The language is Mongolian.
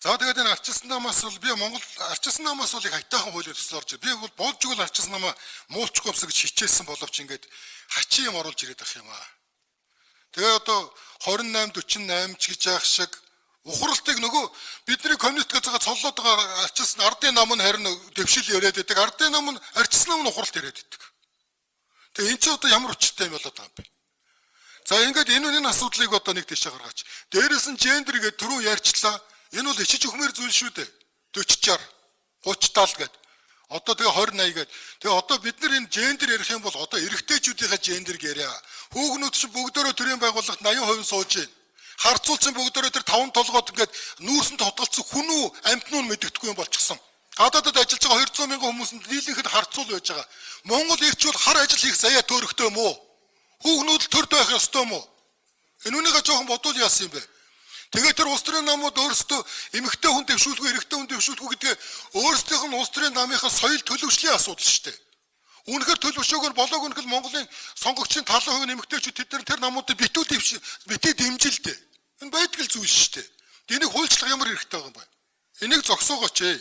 За тэгээд энэ ардчилсан намаас бол би Монгол ардчилсан намаас бол их хайтаахан хуулиар төсөөлж би бол болж игэл ардчилсан намаа муулчих юмс гэж хичээсэн боловч ингээд хачин юм оруулж ирээд ах юм аа. Тэгээ одоо 28 48 ч гэж яах шиг ухралтыг нөгөө бидний коммунист гэж байгаа цоллоод байгаа ардчилсан ардын нам нь харин дэвшил яриад байдаг. Ардын нам нь ардчилсан нам нь ухралт яриад байдаг. Тэгээ эн чинь одоо ямар учиртай юм болоод байгаа юм бэ? За ингээд энэ асуудлыг одоо нэг тийшээ гаргаач. Дээрээс нь гендер гэдэг түрүү ярьчлаа. Энэ бол ичиж өхмөр зүйл шүү дээ. 40 60 30 70 гэдэг. Одоо тэгээ 20 80 гэдэг. Тэгээ одоо бид нар энэ гендер ярих юм бол одоо эрэгтэйчүүдийнхээ гендерг яриа. Хүүхнүүд чинь бүгдөө төрийн байгууллагт 80% сууж байна. Харцуулсан бүгдөө тэр 5 толгойд ингээд нүүрсэнд хотголцсон хүн үү амтнууд мэддэхгүй юм болчихсон. Гадаадд ажиллаж байгаа 200 мянган хүмүүсэнд дийлэнхэд харцуул байж байгаа. Монгол ирч бол хар ажил хийх заяа төөрөхтэй юм уу? Хүүхнүүд л төрд байх ёстой юм уу? Энэ үнийгээ жоохон бодвол яасан юм бэ? Тэгээд тэр улс төрийн намууд өөрсдөө эмэгтэй хүн дэвшүүлгүй, эрэгтэй хүн дэвшүүлгүй гэдгээ өөрсдийнх нь улс төрийн намынхаа соёл төлөвшлийн асуудал шүү дээ. Үнэхээр төлөвшөөгөр болоог үнэхээр Монголын сонгогчдын 70% эмэгтэйчүүд тэр намуудыг битүү дэмжилдэ. Энэ байдгал зүйл шүү дээ. Энийг хуульчлах ямар хэрэгтэй байгаа юм бэ? Энийг зогсоогооч ээ.